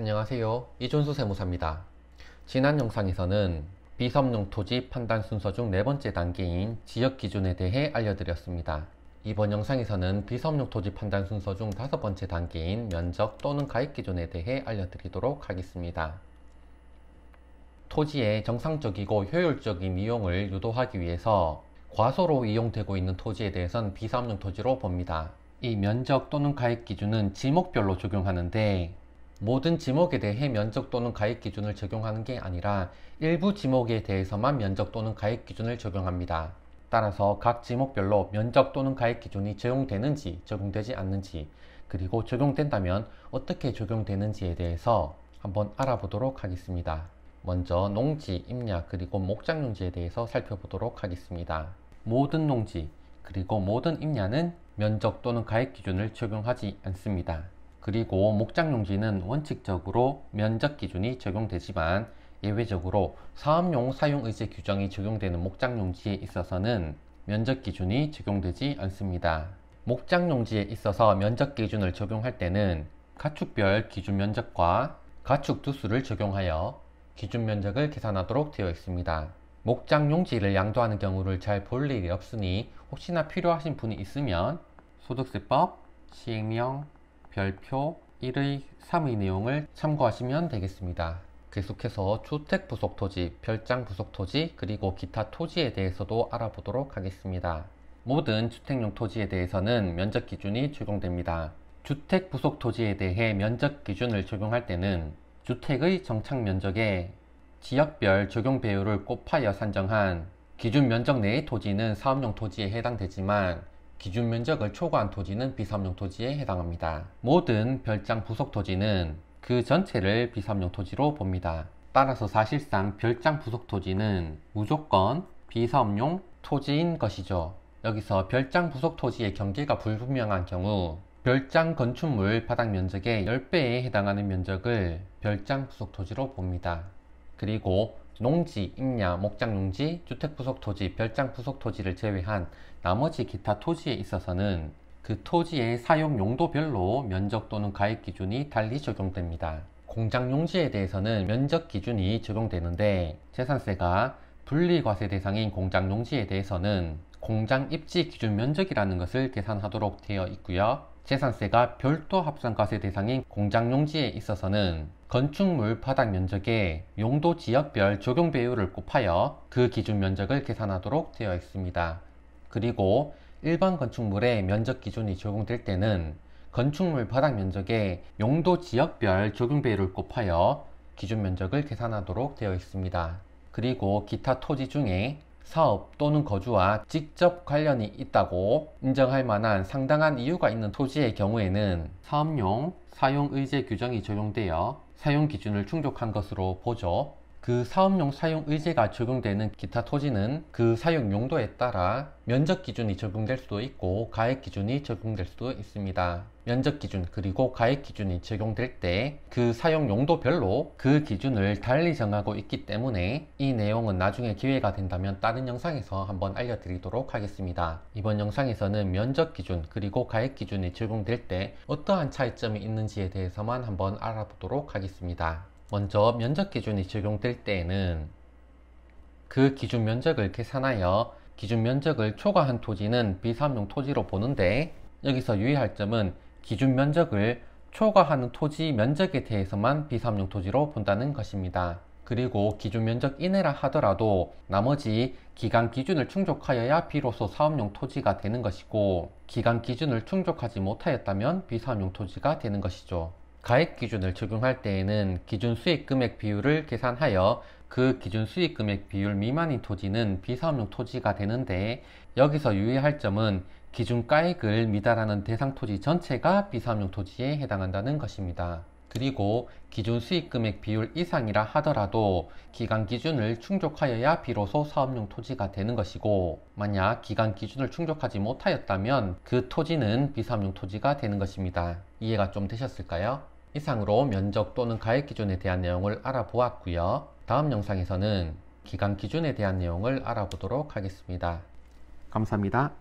안녕하세요. 이준수 세무사입니다. 지난 영상에서는 비섬용 토지 판단 순서 중 네 번째 단계인 지역 기준에 대해 알려드렸습니다. 이번 영상에서는 비섬용 토지 판단 순서 중 다섯 번째 단계인 면적 또는 가액 기준에 대해 알려드리도록 하겠습니다. 토지의 정상적이고 효율적인 이용을 유도하기 위해서 과소로 이용되고 있는 토지에 대해서는 비섬용 토지로 봅니다. 이 면적 또는 가액 기준은 지목별로 적용하는데 모든 지목에 대해 면적 또는 가액 기준을 적용하는 게 아니라 일부 지목에 대해서만 면적 또는 가액 기준을 적용합니다. 따라서 각 지목별로 면적 또는 가액 기준이 적용되는지 적용되지 않는지, 그리고 적용된다면 어떻게 적용되는지에 대해서 한번 알아보도록 하겠습니다. 먼저 농지, 임야, 그리고 목장용지에 대해서 살펴보도록 하겠습니다. 모든 농지, 그리고 모든 임야는 면적 또는 가액 기준을 적용하지 않습니다. 그리고 목장용지는 원칙적으로 면적 기준이 적용되지만 예외적으로 사업용 사용의제 규정이 적용되는 목장용지에 있어서는 면적 기준이 적용되지 않습니다. 목장용지에 있어서 면적 기준을 적용할 때는 가축별 기준 면적과 가축 두수를 적용하여 기준 면적을 계산하도록 되어 있습니다. 목장용지를 양도하는 경우를 잘 볼 일이 없으니 혹시나 필요하신 분이 있으면 소득세법, 시행령, 별표 1의 3의 내용을 참고하시면 되겠습니다. 계속해서 주택부속토지, 별장부속토지, 그리고 기타 토지에 대해서도 알아보도록 하겠습니다. 모든 주택용 토지에 대해서는 면적 기준이 적용됩니다. 주택부속토지에 대해 면적 기준을 적용할 때는 주택의 정착 면적에 지역별 적용 배율을 곱하여 산정한 기준 면적 내의 토지는 사업용 토지에 해당되지만 기준 면적을 초과한 토지는 비사업용 토지에 해당합니다. 모든 별장 부속 토지는 그 전체를 비사업용 토지로 봅니다. 따라서 사실상 별장 부속 토지는 무조건 비사업용 토지인 것이죠. 여기서 별장 부속 토지의 경계가 불분명한 경우 별장 건축물 바닥 면적의 10배에 해당하는 면적을 별장 부속 토지로 봅니다. 그리고 농지, 임야, 목장용지, 주택부속토지, 별장부속토지를 제외한 나머지 기타 토지에 있어서는 그 토지의 사용 용도별로 면적 또는 가액 기준이 달리 적용됩니다. 공장용지에 대해서는 면적 기준이 적용되는데 재산세가 분리과세 대상인 공장용지에 대해서는 공장 입지 기준 면적이라는 것을 계산하도록 되어 있고요. 재산세가 별도 합산과세 대상인 공장용지에 있어서는 건축물 바닥 면적에 용도 지역별 적용 배율을 곱하여 그 기준 면적을 계산하도록 되어 있습니다. 그리고 일반 건축물의 면적 기준이 적용될 때는 건축물 바닥 면적에 용도 지역별 적용 배율을 곱하여 기준 면적을 계산하도록 되어 있습니다. 그리고 기타 토지 중에 사업 또는 거주와 직접 관련이 있다고 인정할 만한 상당한 이유가 있는 토지의 경우에는 사업용 사용의제 규정이 적용되어 사용 기준을 충족한 것으로 보죠. 그 사업용 사용의제가 적용되는 기타 토지는 그 사용 용도에 따라 면적 기준이 적용될 수도 있고 가액 기준이 적용될 수도 있습니다. 면적 기준 그리고 가액 기준이 적용될 때 그 사용 용도별로 그 기준을 달리 정하고 있기 때문에 이 내용은 나중에 기회가 된다면 다른 영상에서 한번 알려드리도록 하겠습니다. 이번 영상에서는 면적 기준 그리고 가액 기준이 적용될 때 어떠한 차이점이 있는지에 대해서만 한번 알아보도록 하겠습니다. 먼저 면적 기준이 적용될 때에는 그 기준 면적을 계산하여 기준 면적을 초과한 토지는 비사업용 토지로 보는데 여기서 유의할 점은 기준 면적을 초과하는 토지 면적에 대해서만 비사업용 토지로 본다는 것입니다. 그리고 기준 면적 이내라 하더라도 나머지 기간 기준을 충족하여야 비로소 사업용 토지가 되는 것이고 기간 기준을 충족하지 못하였다면 비사업용 토지가 되는 것이죠. 가액 기준을 적용할 때에는 기준 수익 금액 비율을 계산하여 그 기준 수익 금액 비율 미만인 토지는 비사업용 토지가 되는데 여기서 유의할 점은 기준 가액을 미달하는 대상 토지 전체가 비사업용 토지에 해당한다는 것입니다. 그리고 기준 수익 금액 비율 이상이라 하더라도 기간 기준을 충족하여야 비로소 사업용 토지가 되는 것이고 만약 기간 기준을 충족하지 못하였다면 그 토지는 비사업용 토지가 되는 것입니다. 이해가 좀 되셨을까요? 이상으로 면적 또는 가액 기준에 대한 내용을 알아보았고요. 다음 영상에서는 기간 기준에 대한 내용을 알아보도록 하겠습니다. 감사합니다.